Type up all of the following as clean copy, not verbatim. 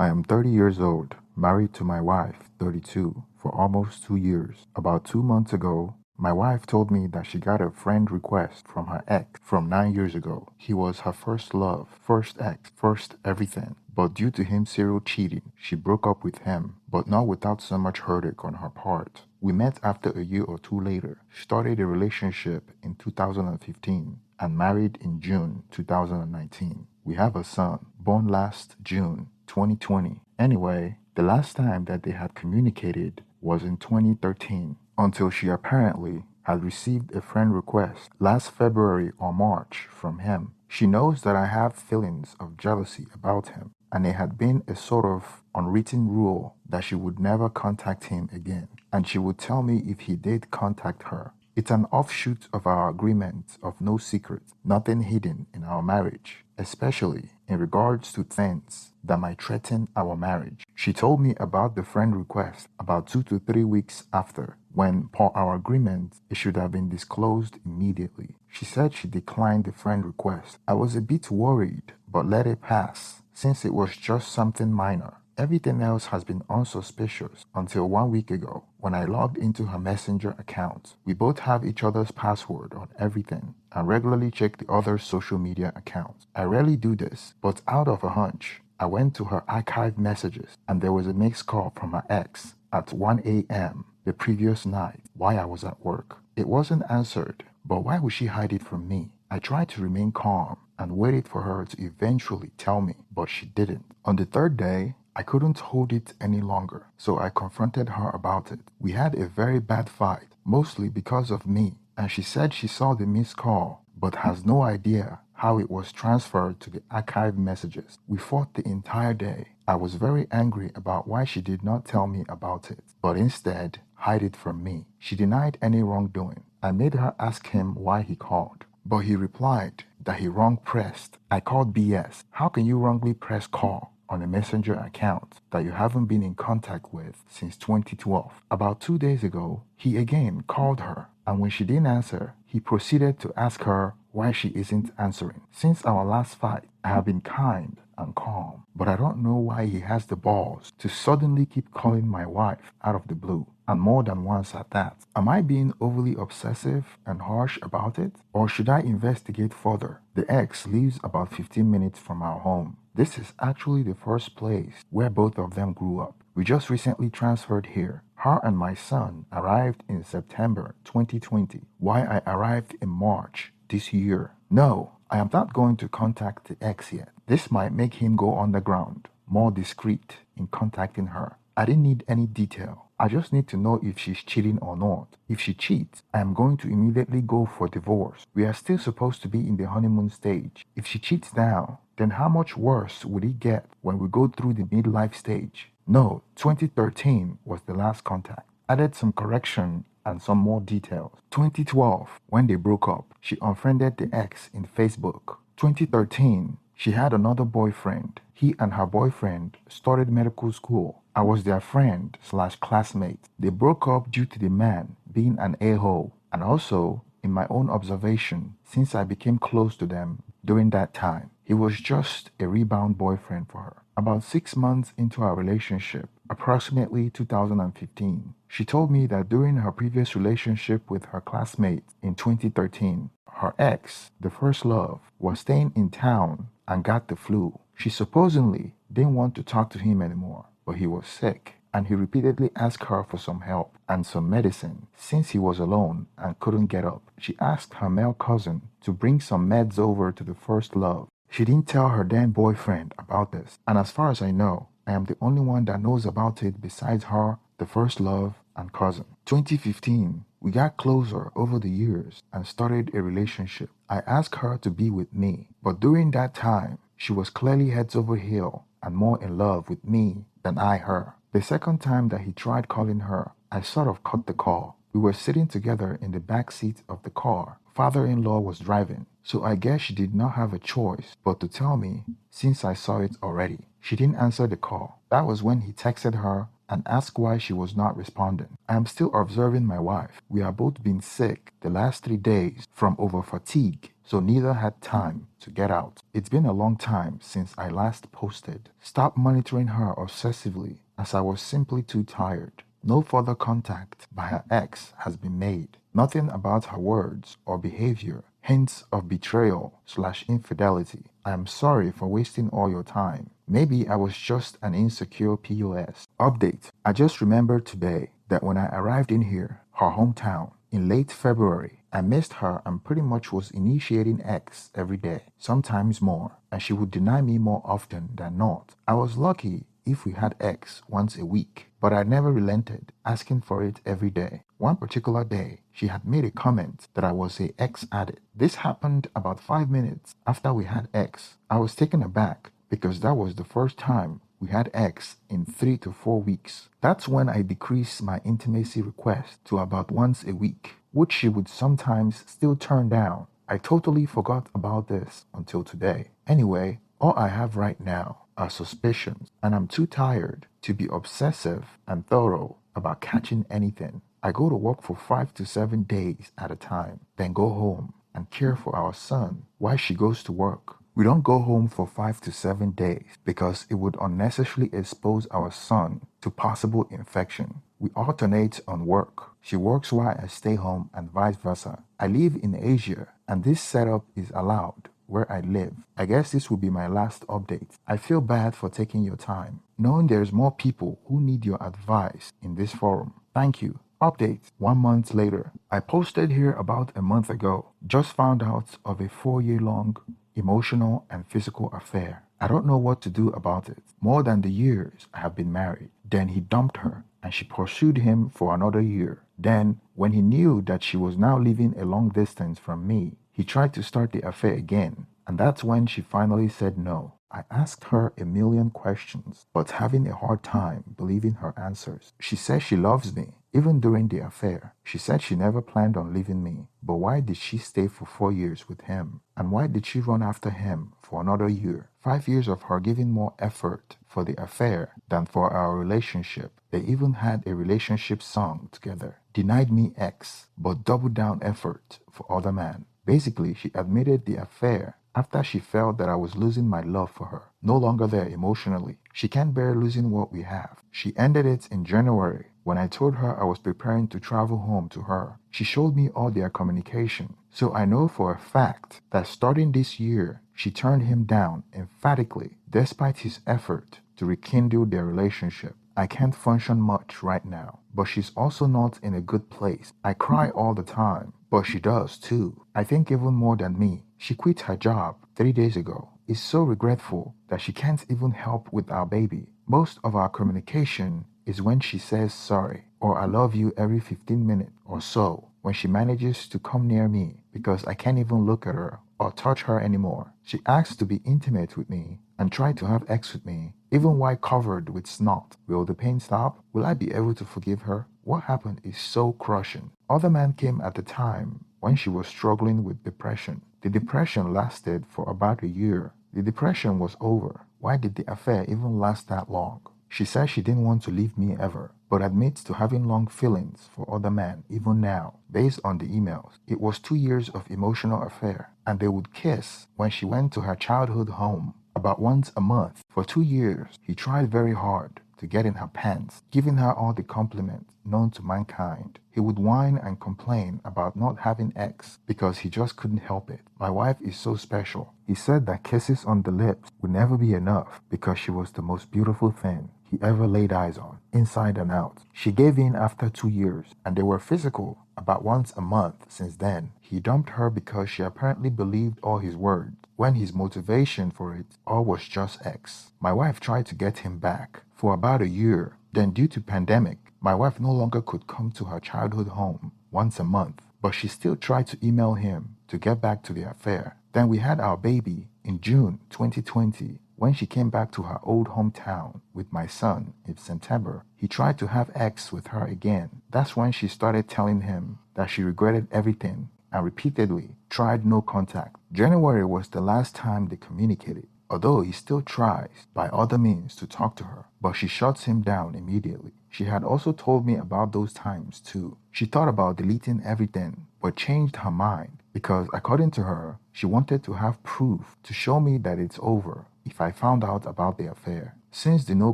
I am 30 years old, married to my wife, 32, for almost 2 years. About 2 months ago, my wife told me that she got a friend request from her ex from 9 years ago. He was her first love, first ex, first everything. But due to him serial cheating, she broke up with him, but not without so much heartache on her part. We met after a year or two later, started a relationship in 2015, and married in June 2019. We have a son, born last June 2020. Anyway, the last time that they had communicated was in 2013, until she apparently had received a friend request last February or March from him. She knows that I have feelings of jealousy about him, and it had been a sort of unwritten rule that she would never contact him again, and she would tell me if he did contact her. It's an offshoot of our agreement of no secret, nothing hidden in our marriage, especially in regards to things that might threaten our marriage. She told me about the friend request about 2 to 3 weeks after, when, per our agreement, it should have been disclosed immediately. She said she declined the friend request. I was a bit worried, but let it pass, since it was just something minor. Everything else has been unsuspicious until 1 week ago when I logged into her Messenger account. We both have each other's password on everything and regularly check the other's social media accounts. I rarely do this, but out of a hunch, I went to her archived messages and there was a missed call from her ex at 1 a.m. the previous night while I was at work. It wasn't answered, but why would she hide it from me? I tried to remain calm and waited for her to eventually tell me, but she didn't. On the third day, I couldn't hold it any longer, so I confronted her about it. We had a very bad fight, mostly because of me, and she said she saw the missed call, but has no idea how it was transferred to the archived messages. We fought the entire day. I was very angry about why she did not tell me about it, but instead hide it from me. She denied any wrongdoing. I made her ask him why he called, but he replied that he wrong pressed. I called BS. How can you wrongly press call on a messenger account that you haven't been in contact with since 2012? About 2 days ago, he again called her, and when she didn't answer, he proceeded to ask her why she isn't answering. Since our last fight, I have been kind and calm, but I don't know why he has the balls to suddenly keep calling my wife out of the blue, and more than once at that. Am I being overly obsessive and harsh about it, or should I investigate further? The ex lives about 15 minutes from our home. This is actually the first place where both of them grew up. We just recently transferred here. Her and my son arrived in September 2020, while I arrived in March this year. No, I am not going to contact the ex yet. This might make him go underground, more discreet in contacting her. I didn't need any detail. I just need to know if she's cheating or not. If she cheats, I am going to immediately go for divorce. We are still supposed to be in the honeymoon stage. If she cheats now, then how much worse would it get when we go through the midlife stage? No, 2013 was the last contact. Added some correction and some more details. 2012, when they broke up, she unfriended the ex in Facebook. 2013, she had another boyfriend. He and her boyfriend started medical school. I was their friend slash classmate. They broke up due to the man being an a-hole, and also, in my own observation, since I became close to them during that time, he was just a rebound boyfriend for her. About 6 months into our relationship, approximately 2015, she told me that during her previous relationship with her classmate in 2013, her ex, the first love, was staying in town and got the flu. She supposedly didn't want to talk to him anymore, but he was sick, and he repeatedly asked her for some help and some medicine since he was alone and couldn't get up. She asked her male cousin to bring some meds over to the first love. She didn't tell her then boyfriend about this, and as far as I know, I am the only one that knows about it besides her, the first love, and cousin. 2015, we got closer over the years and started a relationship. I asked her to be with me, but during that time, she was clearly heads over heel and more in love with me than I her. The second time that he tried calling her, I sort of cut the call. We were sitting together in the back seat of the car. Father-in-law was driving, so I guess she did not have a choice but to tell me since I saw it already. She didn't answer the call. That was when he texted her and asked why she was not responding. I am still observing my wife. We are both been sick the last 3 days from over fatigue, so neither had time to get out. It's been a long time since I last posted. Stop monitoring her obsessively as I was simply too tired. No further contact by her ex has been made. Nothing about her words or behavior hints of betrayal/infidelity. I am sorry for wasting all your time. Maybe I was just an insecure POS. Update. I just remembered today that when I arrived in here, her hometown, in late February, I missed her and pretty much was initiating X every day, sometimes more, and she would deny me more often than not. I was lucky if we had X once a week, but I never relented, asking for it every day. One particular day, she had made a comment that I was a X addict. This happened about 5 minutes after we had X. I was taken aback because that was the first time we had X in 3 to 4 weeks. That's when I decreased my intimacy request to about once a week, which she would sometimes still turn down. I totally forgot about this until today. Anyway, all I have right now are suspicions, and I'm too tired to be obsessive and thorough about catching anything. I go to work for 5 to 7 days at a time, then go home and care for our son while she goes to work. We don't go home for 5 to 7 days because it would unnecessarily expose our son to possible infection. We alternate on work. She works while I stay home and vice versa. I live in Asia and this setup is allowed where I live. I guess this will be my last update. I feel bad for taking your time, knowing there's more people who need your advice in this forum. Thank you. Update. 1 month later. I posted here about a month ago. Just found out of a 4-year-long emotional and physical affair. I don't know what to do about it. More than the years I have been married. Then he dumped her and she pursued him for another year. Then, when he knew that she was now living a long distance from me, he tried to start the affair again, and that's when she finally said no. I asked her a million questions, but having a hard time believing her answers. She says she loves me, even during the affair. She said she never planned on leaving me, but why did she stay for 4 years with him? And why did she run after him for another year? 5 years of her giving more effort for the affair than for our relationship. They even had a relationship song together. Denied me X, but doubled down effort for other man. Basically, she admitted the affair after she felt that I was losing my love for her, no longer there emotionally. She can't bear losing what we have. She ended it in January when I told her I was preparing to travel home to her. She showed me all their communication, so I know for a fact that starting this year, she turned him down emphatically despite his effort to rekindle their relationship. I can't function much right now, but she's also not in a good place. I cry all the time, but she does too. I think even more than me. She quit her job 3 days ago. Is so regretful that she can't even help with our baby. Most of our communication is when she says sorry or I love you every 15 minutes or so when she manages to come near me because I can't even look at her or touch her anymore. She asks to be intimate with me and try to have sex with me, even while covered with snot. Will the pain stop? Will I be able to forgive her? What happened is so crushing. Other man came at the time when she was struggling with depression. The depression lasted for about a year. The depression was over. Why did the affair even last that long? She says she didn't want to leave me ever, but admits to having long feelings for other men even now. Based on the emails, it was 2 years of emotional affair, and they would kiss when she went to her childhood home about once a month. For 2 years, he tried very hard to get in her pants, giving her all the compliments known to mankind. He would whine and complain about not having X because he just couldn't help it. My wife is so special. He said that kisses on the lips would never be enough because she was the most beautiful thing he ever laid eyes on, inside and out. She gave in after 2 years, and they were physical about once a month since then. He dumped her because she apparently believed all his words, when his motivation for it all was just X. My wife tried to get him back for about a year. Then due to pandemic, my wife no longer could come to her childhood home once a month, but she still tried to email him to get back to the affair. Then we had our baby in June 2020. When she came back to her old hometown with my son in September, he tried to have X with her again. That's when she started telling him that she regretted everything and repeatedly tried no contact. January was the last time they communicated. although he still tries by other means to talk to her, but she shuts him down immediately. She had also told me about those times too. She thought about deleting everything, but changed her mind because, according to her, she wanted to have proof to show me that it's over if I found out about the affair. Since the no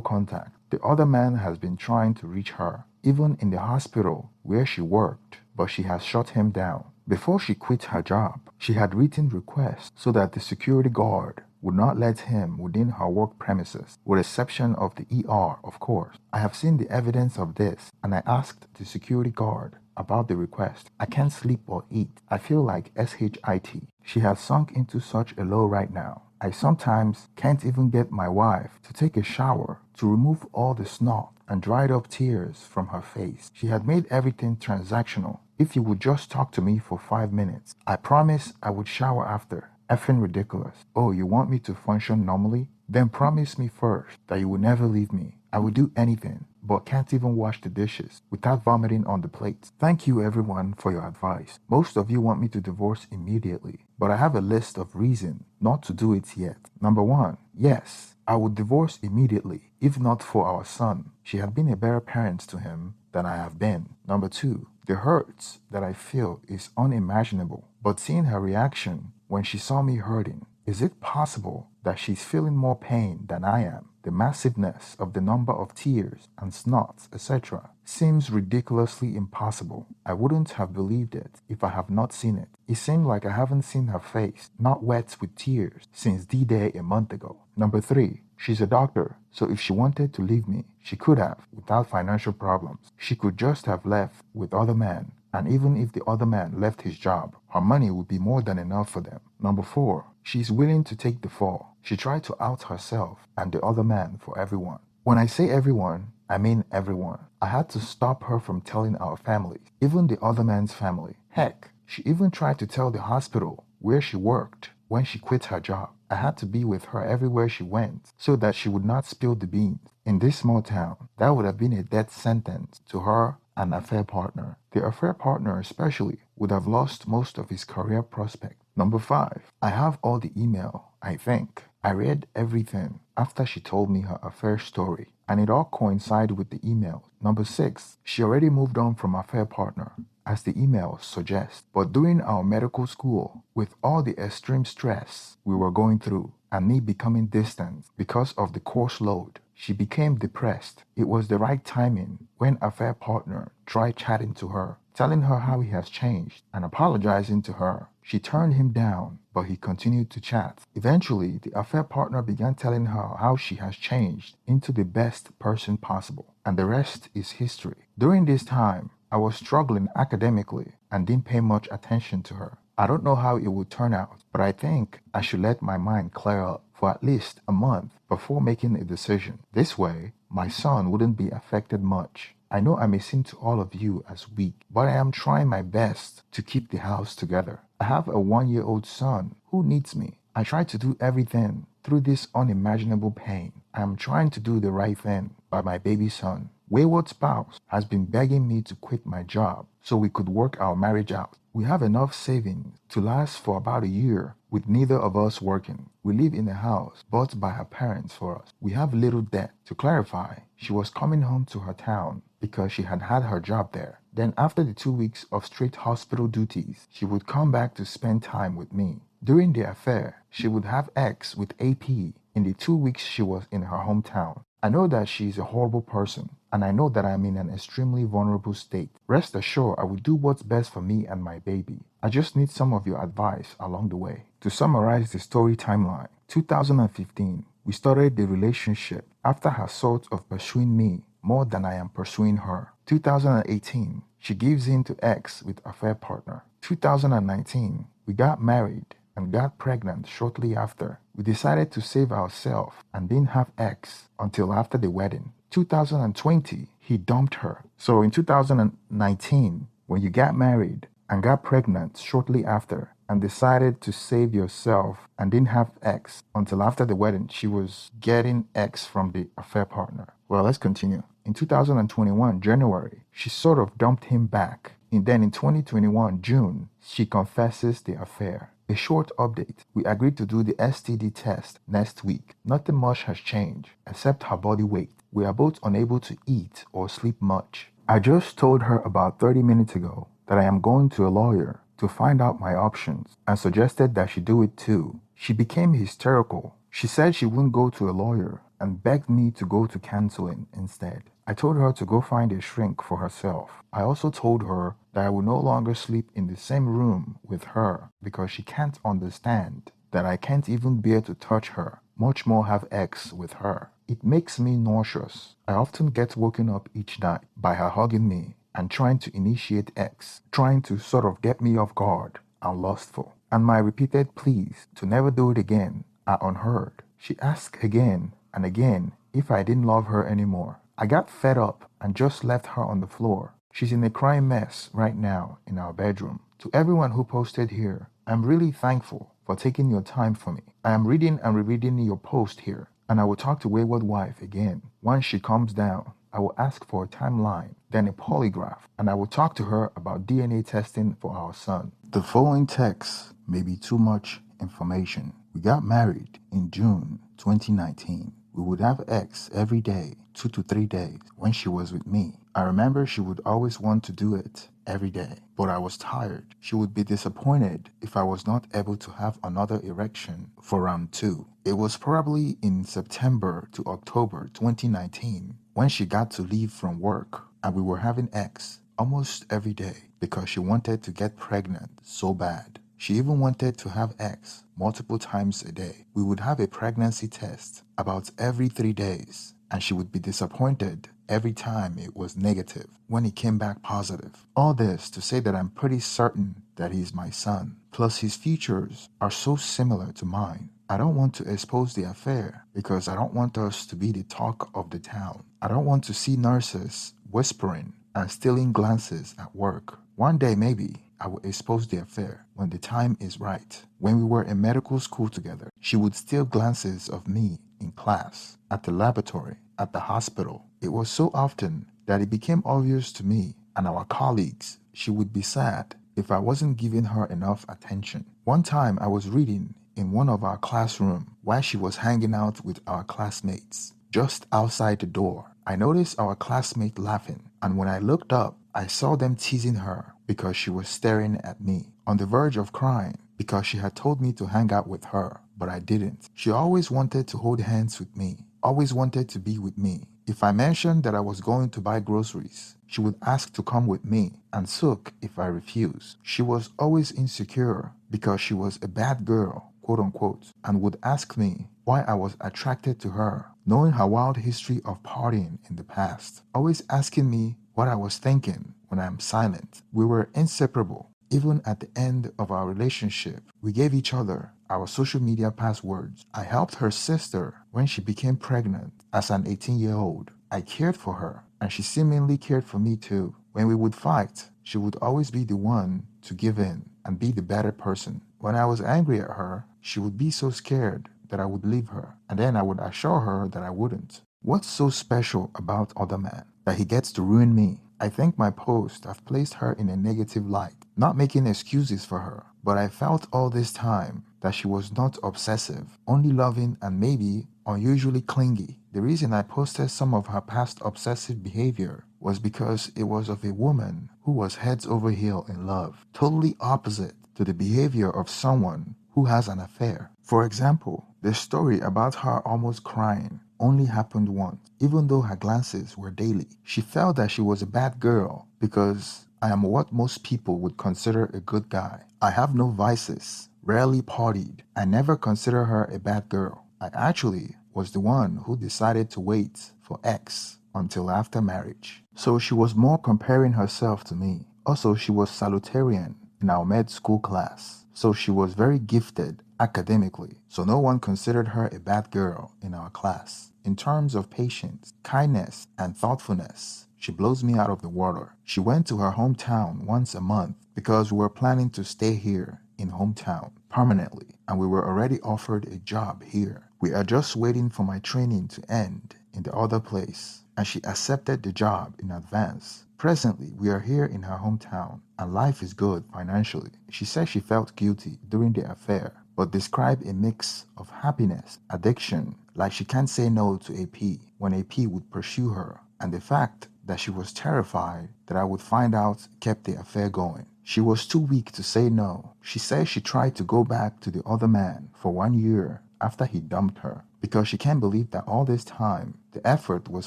contact, the other man has been trying to reach her, even in the hospital where she worked, but she has shut him down. Before she quit her job, she had written requests so that the security guard would not let him within her work premises, with exception of the ER, of course. I have seen the evidence of this, and I asked the security guard about the request. I can't sleep or eat. I feel like SHIT. She has sunk into such a low right now. I sometimes can't even get my wife to take a shower to remove all the snot and dried up tears from her face. She had made everything transactional. If you would just talk to me for 5 minutes, I promise I would shower after. Effing ridiculous. Oh, you want me to function normally? Then promise me first that you will never leave me. I will do anything, but can't even wash the dishes without vomiting on the plates. Thank you everyone for your advice. Most of you want me to divorce immediately, but I have a list of reasons not to do it yet. Number 1, yes, I would divorce immediately if not for our son. She had been a better parent to him than I have been. Number 2, the hurts that I feel is unimaginable, but seeing her reaction when she saw me hurting, is it possible that she's feeling more pain than I am? The massiveness of the number of tears and snots, etc., seems ridiculously impossible. I wouldn't have believed it if I have not seen it. It seemed like I haven't seen her face, not wet with tears, since D-Day a month ago. Number 3, she's a doctor, so if she wanted to leave me, she could have, without financial problems. She could just have left with other men, and even if the other man left his job, her money would be more than enough for them. Number 4, she's willing to take the fall. She tried to out herself and the other man for everyone. When I say everyone, I mean everyone. I had to stop her from telling our family, even the other man's family. Heck, she even tried to tell the hospital where she worked when she quit her job. I had to be with her everywhere she went so that she would not spill the beans. In this small town, that would have been a death sentence to her and affair partner. The affair partner especially would have lost most of his career prospect. Number 5, I have all the email, I think. I read everything after she told me her affair story, and it all coincided with the email. Number 6, she already moved on from affair partner, as the email suggests. But during our medical school, with all the extreme stress we were going through, and me becoming distant because of the course load, she became depressed. It was the right timing when affair partner tried chatting to her, telling her how he has changed and apologizing to her. She turned him down, but he continued to chat. Eventually, the affair partner began telling her how she has changed into the best person possible, and the rest is history. During this time, I was struggling academically and didn't pay much attention to her. I don't know how it would turn out, but I think I should let my mind clear up for at least a month before making a decision. This way, my son wouldn't be affected much. I know I may seem to all of you as weak, but I am trying my best to keep the house together. I have a 1-year-old son who needs me. I try to do everything through this unimaginable pain. I am trying to do the right thing by my baby son. Wayward spouse has been begging me to quit my job so we could work our marriage out. We have enough savings to last for about a year with neither of us working. We live in a house bought by her parents for us. We have little debt. To clarify, she was coming home to her town because she had had her job there. Then after the 2 weeks of straight hospital duties, she would come back to spend time with me. During the affair, she would have X with AP in the 2 weeks she was in her hometown. I know that she is a horrible person, and I know that I am in an extremely vulnerable state. Rest assured, I will do what's best for me and my baby. I just need some of your advice along the way. To summarize the story timeline, 2015, we started the relationship after her sort of pursuing me more than I am pursuing her. 2018, she gives in to X with affair partner. 2019, we got married and got pregnant shortly after. We decided to save ourselves and didn't have X until after the wedding. 2020, he dumped her. So in 2019, when you got married and got pregnant shortly after and decided to save yourself and didn't have X until after the wedding, she was getting X from the affair partner. Well, let's continue. In 2021, January, she sort of dumped him back. And then in 2021, June, she confesses the affair. A short update. We agreed to do the STD test next week. Nothing much has changed except her body weight. We are both unable to eat or sleep much. I just told her about 30 minutes ago that I am going to a lawyer to find out my options and suggested that she do it too. She became hysterical. She said she wouldn't go to a lawyer and begged me to go to counseling instead. I told her to go find a shrink for herself. I also told her that I would no longer sleep in the same room with her because she can't understand that I can't even bear to touch her, much more have sex with her. It makes me nauseous. I often get woken up each night by her hugging me and trying to initiate sex, trying to sort of get me off guard and lustful. And my repeated pleas to never do it again are unheard. She asked again and again if I didn't love her anymore. I got fed up and just left her on the floor. She's in a crying mess right now in our bedroom. To everyone who posted here, I'm really thankful for taking your time for me. I am reading and rereading your post here, and I will talk to Wayward Wife again. Once she comes down, I will ask for a timeline, then a polygraph, and I will talk to her about DNA testing for our son. The following text may be too much information. We got married in June 2019. We would have sex every day, 2 to 3 days, when she was with me. I remember she would always want to do it every day, but I was tired. She would be disappointed if I was not able to have another erection for round 2. It was probably in September to October 2019 when she got to leave from work and we were having sex almost every day because she wanted to get pregnant so bad. She even wanted to have sex multiple times a day. We would have a pregnancy test about every 3 days, and she would be disappointed every time it was negative when it came back positive. All this to say that I'm pretty certain that he's my son. Plus his features are so similar to mine. I don't want to expose the affair because I don't want us to be the talk of the town. I don't want to see nurses whispering and stealing glances at work. One day maybe I will expose the affair when the time is right. When we were in medical school together, she would steal glances of me in class, at the laboratory, at the hospital. It was so often that it became obvious to me and our colleagues she would be sad if I wasn't giving her enough attention. One time I was reading in one of our classroom while she was hanging out with our classmates. Just outside the door, I noticed our classmate laughing, and when I looked up, I saw them teasing her because she was staring at me, on the verge of crying because she had told me to hang out with her, but I didn't. She always wanted to hold hands with me, always wanted to be with me. If I mentioned that I was going to buy groceries, she would ask to come with me and sook if I refused. She was always insecure because she was a bad girl, quote unquote, and would ask me why I was attracted to her, knowing her wild history of partying in the past, always asking me what I was thinking when I'm silent. We were inseparable. Even at the end of our relationship, we gave each other our social media passwords. I helped her sister when she became pregnant as an 18-year-old. I cared for her, and she seemingly cared for me too. When we would fight, she would always be the one to give in and be the better person. When I was angry at her, she would be so scared that I would leave her, and then I would assure her that I wouldn't. What's so special about other man that he gets to ruin me? I think my posts have placed her in a negative light, not making excuses for her, but I felt all this time that she was not obsessive, only loving and maybe unusually clingy. The reason I posted some of her past obsessive behavior was because it was of a woman who was heads over heel in love, totally opposite to the behavior of someone who has an affair. For example, the story about her almost crying only happened once, even though her glances were daily. She felt that she was a bad girl because I am what most people would consider a good guy. I have no vices, rarely partied. I never consider her a bad girl. I actually was the one who decided to wait for X until after marriage. So she was more comparing herself to me. Also, she was salutarian in our med school class, so she was very gifted academically, so no one considered her a bad girl in our class. In terms of patience, kindness, and thoughtfulness, she blows me out of the water. She went to her hometown once a month because we were planning to stay here in hometown permanently, and we were already offered a job here. We are just waiting for my training to end in the other place, and she accepted the job in advance Presently, we are here in her hometown, and life is good financially. She said she felt guilty during the affair, but described a mix of happiness, addiction, like she can't say no to AP when AP would pursue her, and the fact that she was terrified that I would find out kept the affair going. She was too weak to say no. She says she tried to go back to the other man for 1 year after he dumped her because she can't believe that all this time the effort was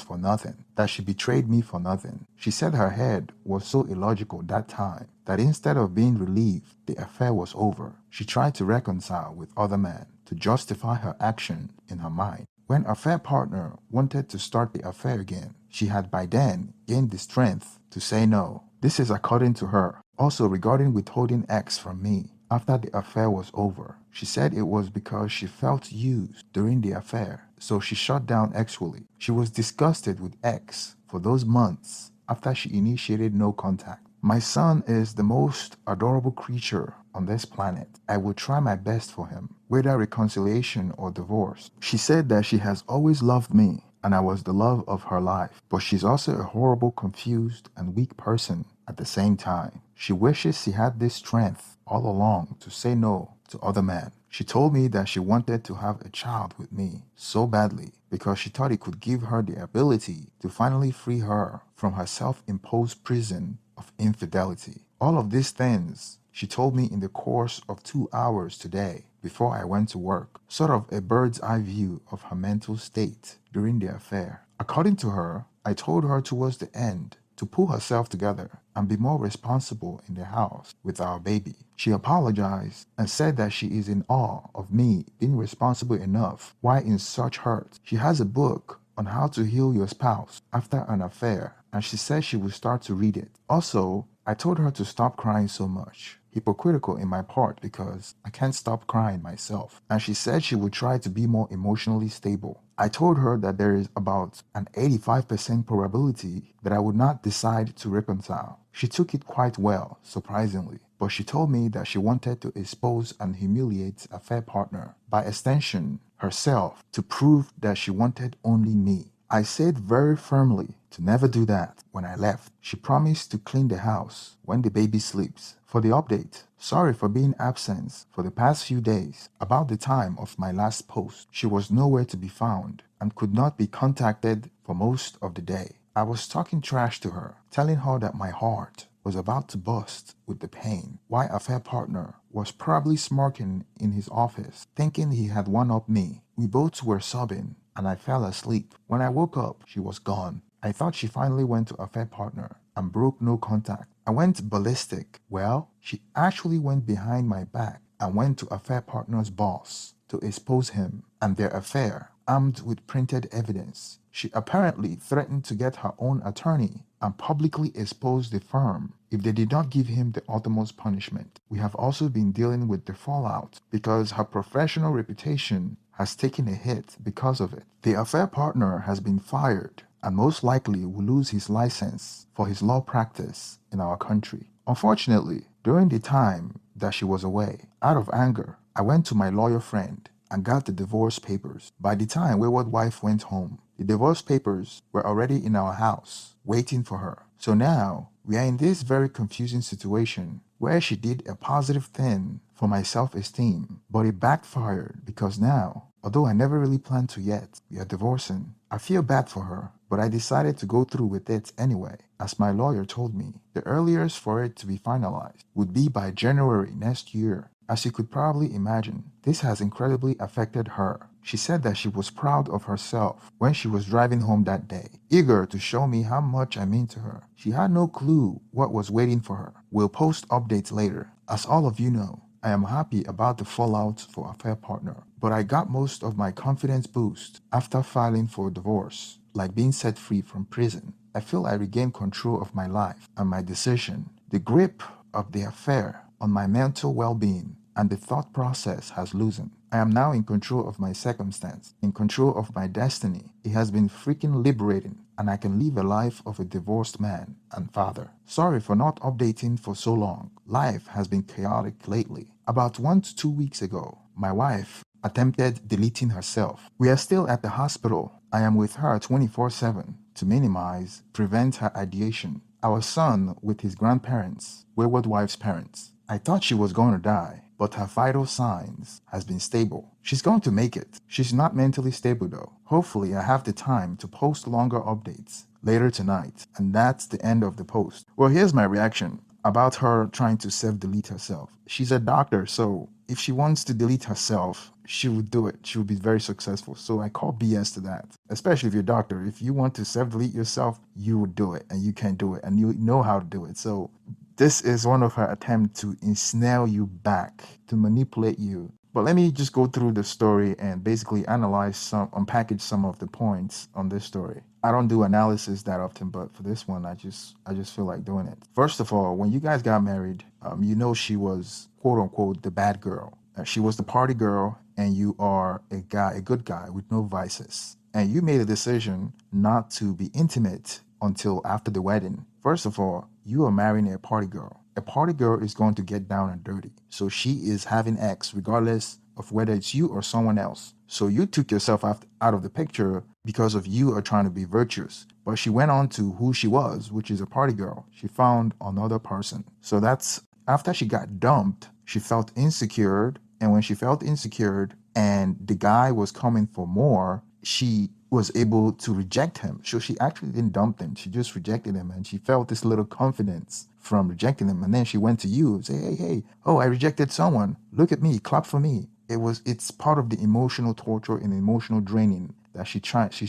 for nothing, that she betrayed me for nothing. She said her head was so illogical that time that instead of being relieved the affair was over, she tried to reconcile with other men to justify her action in her mind. When affair partner wanted to start the affair again, she had by then gained the strength to say no. This is according to her. Also regarding withholding X from me after the affair was over, she said it was because she felt used during the affair, so she shut down sexually. She was disgusted with X for those months after she initiated no contact. My son is the most adorable creature on this planet. I will try my best for him, whether reconciliation or divorce. She said that she has always loved me and I was the love of her life, but she's also a horrible, confused, and weak person at the same time. She wishes she had this strength all along to say no to other men. She told me that she wanted to have a child with me so badly because she thought it could give her the ability to finally free her from her self-imposed prison of infidelity. All of these things she told me in the course of 2 hours today before I went to work, sort of a bird's eye view of her mental state during the affair. According to her, I told her towards the end to pull herself together and be more responsible in the house with our baby. She apologized and said that she is in awe of me being responsible enough while in such hurt. She has a book on how to heal your spouse after an affair, and she said she would start to read it. Also, I told her to stop crying so much. Hypocritical in my part because I can't stop crying myself. And she said she would try to be more emotionally stable. I told her that there is about an 85% probability that I would not decide to reconcile. She took it quite well, surprisingly, but she told me that she wanted to expose and humiliate a fair partner, by extension, herself, to prove that she wanted only me. I said very firmly to never do that when I left. She promised to clean the house when the baby sleeps. For the update, sorry for being absent for the past few days. About the time of my last post, she was nowhere to be found and could not be contacted for most of the day. I was talking trash to her, telling her that my heart was about to burst with the pain, while a fair partner was probably smirking in his office, thinking he had one-upped me. We both were sobbing, and I fell asleep. When I woke up, she was gone. I thought she finally went to a fair partner and broke no contact. I went ballistic. Well, she actually went behind my back and went to a fair partner's boss to expose him and their affair, armed with printed evidence. She apparently threatened to get her own attorney and publicly expose the firm if they did not give him the utmost punishment. We have also been dealing with the fallout because her professional reputation has taken a hit because of it. The affair partner has been fired and most likely will lose his license for his law practice in our country. Unfortunately, during the time that she was away, out of anger, I went to my lawyer friend and got the divorce papers. By the time wayward wife went home, the divorce papers were already in our house, waiting for her. So now, we are in this very confusing situation where she did a positive thing for my self-esteem, but it backfired because now, although I never really planned to yet, we are divorcing. I feel bad for her, but I decided to go through with it anyway. As my lawyer told me, the earliest for it to be finalized would be by January next year. As you could probably imagine, this has incredibly affected her. She said that she was proud of herself when she was driving home that day, eager to show me how much I mean to her. She had no clue what was waiting for her. We'll post updates later. As all of you know, I am happy about the fallout for a fair partner, but I got most of my confidence boost after filing for divorce, like being set free from prison. I feel I regained control of my life and my decision. The grip of the affair on my mental well-being and the thought process has loosened. I am now in control of my circumstance, in control of my destiny. It has been freaking liberating, and I can live a life of a divorced man and father. Sorry for not updating for so long. Life has been chaotic lately. About 1 to 2 weeks ago, my wife attempted deleting herself. We are still at the hospital. I am with her 24/7 to prevent her ideation. our son with his grandparents, wayward wife's parents. I thought she was going to die, but her vital signs has been stable. She's going to make it. She's not mentally stable though. Hopefully I have the time to post longer updates later tonight. And that's the end of the post. Well, here's my reaction about her trying to self-delete herself. She's a doctor, so if she wants to delete herself, she would do it. She would be very successful. So I call BS to that. Especially if you're a doctor. If you want to self-delete yourself, you would do it, and you can do it, and you know how to do it. So this is one of her attempts to ensnare you back, to manipulate you. But let me just go through the story and basically unpackage some of the points on this story. I don't do analysis that often, but for this one, I just feel like doing it. First of all, when you guys got married, you know she was quote unquote the bad girl. She was the party girl, and you are a good guy with no vices. And you made a decision not to be intimate until after the wedding. First of all, you are marrying a party girl. A party girl is going to get down and dirty. So she is having X regardless of whether it's you or someone else. So you took yourself out of the picture because of you are trying to be virtuous. But she went on to who she was, which is a party girl. She found another person. So that's after she got dumped, she felt insecure. And when she felt insecure and the guy was coming for more, she was able to reject him. So she actually didn't dump him. She just rejected him, and she felt this little confidence from rejecting him. And then she went to you and say, hey, oh, I rejected someone. Look at me, clap for me. It's part of the emotional torture and emotional draining that she's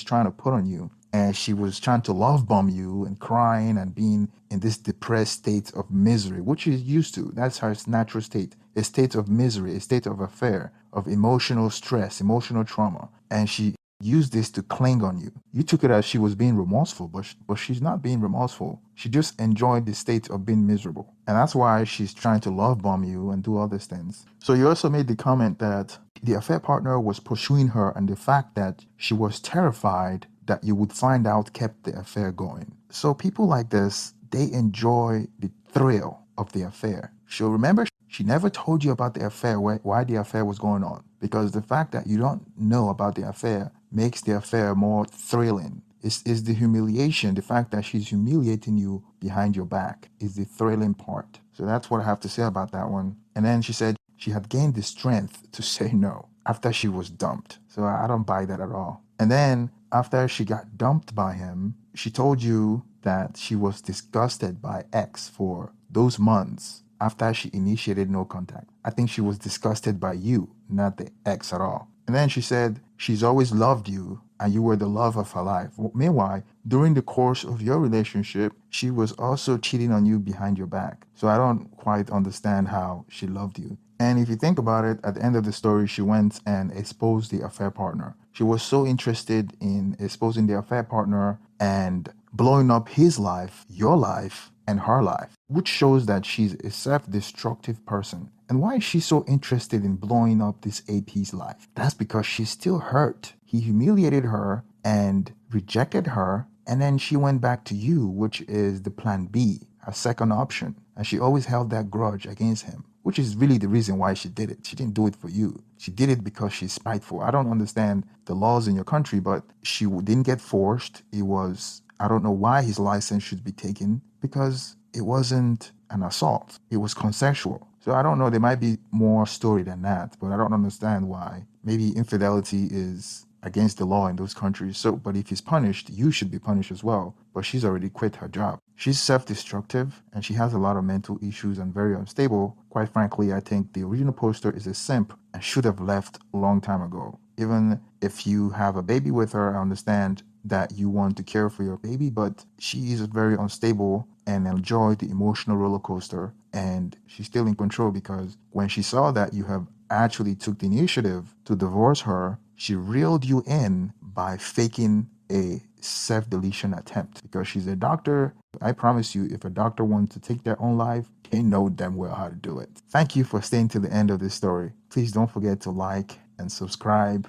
trying to put on you. And she was trying to love bomb you and crying and being in this depressed state of misery, which she's used to. That's her natural state, a state of misery, a state of affair, of emotional stress, emotional trauma. And she used this to cling on you. You took it as she was being remorseful, but she's not being remorseful. She just enjoyed the state of being miserable. And that's why she's trying to love bomb you and do all these things. So you also made the comment that the affair partner was pursuing her, and the fact that she was terrified that you would find out kept the affair going. So people like this, they enjoy the thrill of the affair. So remember, she never told you about the affair, why the affair was going on. Because the fact that you don't know about the affair makes the affair more thrilling. It's the humiliation, the fact that she's humiliating you behind your back is the thrilling part. So that's what I have to say about that one. And then she said she had gained the strength to say no after she was dumped. So I don't buy that at all. And then after she got dumped by him, she told you that she was disgusted by X for those months after she initiated no contact. I think she was disgusted by you, not the ex at all. And then she said she's always loved you and you were the love of her life. Meanwhile, during the course of your relationship, she was also cheating on you behind your back. So I don't quite understand how she loved you. And if you think about it, at the end of the story, she went and exposed the affair partner. She was so interested in exposing the affair partner and blowing up his life, your life, and her life, which shows that she's a self-destructive person. And why is she so interested in blowing up this AP's life? That's because she's still hurt. He humiliated her and rejected her, and then she went back to you, which is the plan B, her second option. And she always held that grudge against him, which is really the reason why she did it. She didn't do it for you. She did it because she's spiteful. I don't understand the laws in your country, but she didn't get forced. It was, I don't know why his license should be taken, because it wasn't an assault. It was consensual. So I don't know, there might be more story than that, but I don't understand why. Maybe infidelity is against the law in those countries. So, but if he's punished, you should be punished as well. But she's already quit her job. She's self-destructive and she has a lot of mental issues and very unstable. Quite frankly, I think the original poster is a simp and should have left a long time ago. Even if you have a baby with her, I understand that you want to care for your baby, but she is very unstable and enjoy the emotional roller coaster, and she's still in control because when she saw that you have actually took the initiative to divorce her, she reeled you in by faking a self-deletion attempt. Because she's a doctor, I promise you, if a doctor wants to take their own life, they know damn well how to do it. Thank you for staying to the end of this story. Please don't forget to like and subscribe